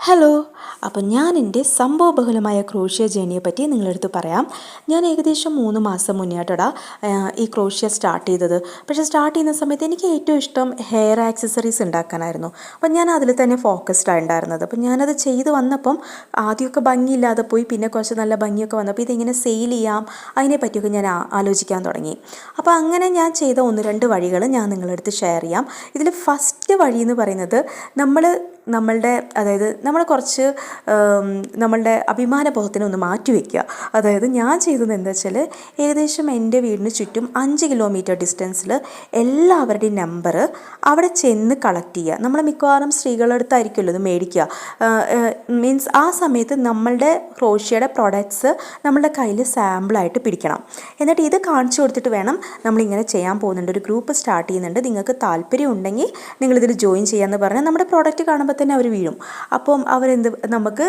Hello, അപ്പം ഞാൻ എൻ്റെ സംഭവബഹുലമായ ക്രോഷ്യ ജേണിയെ പറ്റി നിങ്ങളടുത്ത് പറയാം. ഞാൻ ഏകദേശം 3 മാസം മുന്നേട്ടടാ ഈ ക്രോഷ്യ സ്റ്റാർട്ട് ചെയ്തത്. പക്ഷേ സ്റ്റാർട്ട് ചെയ്യുന്ന സമയത്ത് എനിക്ക് ഏറ്റവും ഇഷ്ടം ഹെയർ ആക്സസറീസ് ഉണ്ടാക്കാനായിരുന്നു. അപ്പം ഞാൻ അതിൽ തന്നെ ഫോക്കസ്ഡ് ആയിട്ടുണ്ടായിരുന്നത്. അപ്പം ഞാനത് ചെയ്ത് വന്നപ്പം ആദ്യമൊക്കെ ഭംഗിയില്ലാതെ പോയി, പിന്നെ കുറച്ച് നല്ല ഭംഗിയൊക്കെ വന്നപ്പോൾ ഇതെങ്ങനെ സെയിൽ ചെയ്യാം അതിനെ പറ്റിയൊക്കെ ഞാൻ ആലോചിക്കാൻ തുടങ്ങി. അപ്പോൾ അങ്ങനെ ഞാൻ ചെയ്ത 1-2 വഴികൾ ഞാൻ നിങ്ങളടുത്ത് ഷെയർ ചെയ്യാം. ഇതിൽ ഫസ്റ്റ് വഴി എന്ന് പറയുന്നത് നമ്മൾ കുറച്ച് നമ്മളുടെ അഭിമാനബോധത്തിനെ ഒന്ന് മാറ്റിവെക്കുക. അതായത് ഞാൻ ചെയ്തത് എന്താ വെച്ചാൽ, ഏകദേശം എൻ്റെ വീടിന് ചുറ്റും 5 കിലോമീറ്റർ ഡിസ്റ്റൻസിൽ എല്ലാവരുടെയും നമ്പർ അവിടെ ചെന്ന് കളക്ട് ചെയ്യുക. നമ്മൾ മിക്കവാറും സ്ത്രീകളുടെ അടുത്തായിരിക്കുമല്ലോ ഇത് മേടിക്കുക. മീൻസ് ആ സമയത്ത് നമ്മളുടെ ക്രോഷ്യയുടെ പ്രൊഡക്ട്സ് നമ്മളുടെ കയ്യിൽ സാമ്പിളായിട്ട് പിടിക്കണം. എന്നിട്ട് ഇത് കാണിച്ചു കൊടുത്തിട്ട് വേണം നമ്മളിങ്ങനെ ചെയ്യാൻ പോകുന്നുണ്ട്, ഒരു ഗ്രൂപ്പ് സ്റ്റാർട്ട് ചെയ്യുന്നുണ്ട്, നിങ്ങൾക്ക് താല്പര്യം ഉണ്ടെങ്കിൽ നിങ്ങളിതിൽ ജോയിൻ ചെയ്യാമെന്ന് പറഞ്ഞാൽ നമ്മുടെ പ്രോഡക്റ്റ് കാണുമ്പോൾ തന്നെ അവർ വീഴും. അപ്പം നമുക്ക്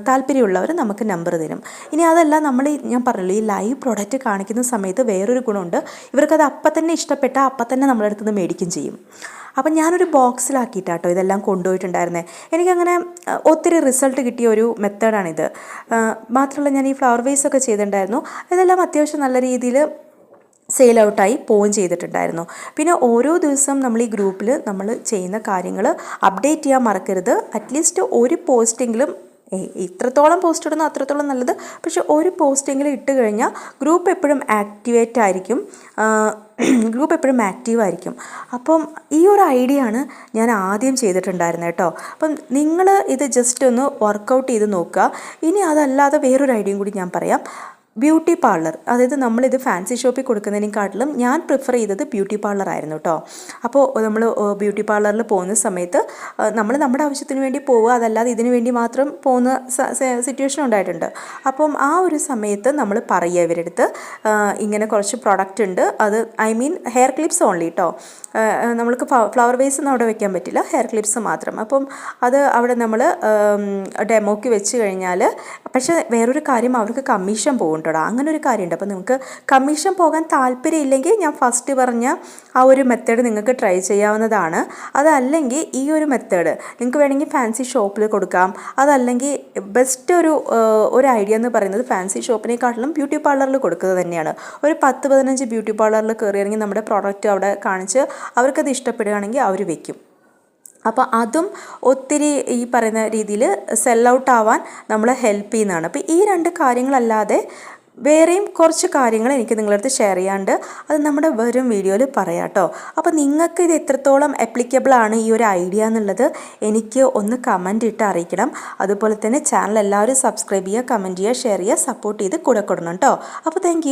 താല്പര്യമുള്ളവർ നമുക്ക് നമ്പർ തരും. ഇനി അതല്ല, ഞാൻ പറഞ്ഞല്ലോ, ഈ ലൈവ് പ്രൊഡക്റ്റ് കാണിക്കുന്ന സമയത്ത് വേറൊരു ഗുണമുണ്ട്, ഇവർക്കത് അപ്പം തന്നെ ഇഷ്ടപ്പെട്ടാൽ അപ്പം തന്നെ നമ്മുടെ അടുത്ത് നിന്ന് മേടിക്കും ചെയ്യും. അപ്പം ഞാനൊരു ബോക്സിലാക്കിയിട്ടാട്ടോ ഇതെല്ലാം കൊണ്ടുപോയിട്ടുണ്ടായിരുന്നത്. എനിക്കങ്ങനെ ഒത്തിരി റിസൾട്ട് കിട്ടിയ ഒരു മെത്തേഡാണിത്. മാത്രമല്ല, ഞാൻ ഈ ഫ്ലവർ വേസൊക്കെ ചെയ്തിട്ടുണ്ടായിരുന്നു. ഇതെല്ലാം അത്യാവശ്യം നല്ല രീതിയിൽ സെയിൽ ഔട്ടായി പോവുകയും ചെയ്തിട്ടുണ്ടായിരുന്നു. പിന്നെ ഓരോ ദിവസം നമ്മൾ ഈ ഗ്രൂപ്പിൽ നമ്മൾ ചെയ്യുന്ന കാര്യങ്ങൾ അപ്ഡേറ്റ് ചെയ്യാൻ മറക്കരുത്. അറ്റ്ലീസ്റ്റ് ഒരു പോസ്റ്റെങ്കിലും, ഇത്രത്തോളം പോസ്റ്റ് ഇടുന്നു അത്രത്തോളം നല്ലത്, പക്ഷെ ഒരു പോസ്റ്റെങ്കിലും ഇട്ട് കഴിഞ്ഞാൽ ഗ്രൂപ്പ് എപ്പോഴും ആക്റ്റീവായിരിക്കും. അപ്പം ഈ ഒരു ഐഡിയ ആണ് ഞാൻ ആദ്യം ചെയ്തിട്ടുണ്ടായിരുന്നത് കേട്ടോ. അപ്പം നിങ്ങൾ ഇത് ജസ്റ്റ് ഒന്ന് വർക്കൗട്ട് ചെയ്ത് നോക്കുക. ഇനി അതല്ലാതെ വേറൊരു ഐഡിയയും കൂടി ഞാൻ പറയാം. ബ്യൂട്ടി പാർലർ, അതായത് നമ്മളിത് ഫാൻസി ഷോപ്പിൽ കൊടുക്കുന്നതിനെക്കാട്ടിലും ഞാൻ പ്രിഫർ ചെയ്തത് ബ്യൂട്ടി പാർലറായിരുന്നു കേട്ടോ. അപ്പോൾ നമ്മൾ ബ്യൂട്ടി പാർലറിൽ പോകുന്ന സമയത്ത് നമ്മൾ നമ്മുടെ ആവശ്യത്തിന് വേണ്ടി പോവുക, അതല്ലാതെ ഇതിനു വേണ്ടി മാത്രം പോകുന്ന സിറ്റുവേഷൻ ഉണ്ടായിട്ടുണ്ട്. അപ്പം ആ ഒരു സമയത്ത് നമ്മൾ പറയുക ഇവരുടെ അടുത്ത്, ഇങ്ങനെ കുറച്ച് പ്രൊഡക്റ്റ് ഉണ്ട്, അത് ഹെയർ ക്ലിപ്സ് ഓൺലി കേട്ടോ. നമ്മൾക്ക് ഫ്ലവർ വേസ് ഒന്നും അവിടെ വെക്കാൻ പറ്റില്ല, ഹെയർ ക്ലിപ്സ് മാത്രം. അപ്പം അത് അവിടെ നമ്മൾ ഡെമോക്ക് വെച്ച് കഴിഞ്ഞാൽ, പക്ഷേ വേറൊരു കാര്യം, അവർക്ക് കമ്മീഷൻ പോകും കേട്ടോ. അങ്ങനെ ഒരു കാര്യമുണ്ട്. അപ്പോൾ നിങ്ങൾക്ക് കമ്മീഷൻ പോകാൻ താല്പര്യമില്ലെങ്കിൽ ഞാൻ ഫസ്റ്റ് പറഞ്ഞ ആ ഒരു മെത്തേഡ് നിങ്ങൾക്ക് ട്രൈ ചെയ്യാവുന്നതാണ്. അതല്ലെങ്കിൽ ഈ ഒരു മെത്തേഡ് നിങ്ങൾക്ക് വേണമെങ്കിൽ ഫാൻസി ഷോപ്പിൽ കൊടുക്കാം. അതല്ലെങ്കിൽ ബെസ്റ്റ് ഒരു ഐഡിയ എന്ന് പറയുന്നത് ഫാൻസി ഷോപ്പിനെക്കാട്ടിലും ബ്യൂട്ടി പാർലറിൽ കൊടുക്കുന്നത് തന്നെയാണ്. ഒരു 10-15 ബ്യൂട്ടി പാർലറിൽ കയറിയാണെങ്കിൽ നമ്മുടെ പ്രോഡക്റ്റ് അവിടെ കാണിച്ച് അവർക്കത് ഇഷ്ടപ്പെടുകയാണെങ്കിൽ അവർ വെക്കും. അപ്പോൾ അതും ഒത്തിരി ഈ പറയുന്ന രീതിയിൽ സെൽ ഔട്ട് ആവാൻ നമ്മളെ ഹെൽപ്പ് ചെയ്യുന്നതാണ്. അപ്പോൾ ഈ 2 കാര്യങ്ങളല്ലാതെ വേറെയും കുറച്ച് കാര്യങ്ങൾ എനിക്ക് നിങ്ങളടുത്ത് ഷെയർ ചെയ്യാണ്ട്, അത് നമ്മുടെ വരും വീഡിയോയിൽ പറയാം കേട്ടോ. അപ്പോൾ നിങ്ങൾക്ക് ഇത് എത്രത്തോളം ആപ്ലിക്കബിൾ ആണ് ഈ ഒരു ഐഡിയ എന്നുള്ളത് എനിക്ക് ഒന്ന് കമൻറ്റ് ഇട്ട് അറിയിക്കണം. അതുപോലെ തന്നെ ചാനൽ എല്ലാവരും സബ്സ്ക്രൈബ് ചെയ്യുക, കമൻറ്റ് ചെയ്യുക, ഷെയർ ചെയ്യുക, സപ്പോർട്ട് ചെയ്ത് കൂടെ കൊടുക്കണം കേട്ടോ. അപ്പോൾ താങ്ക്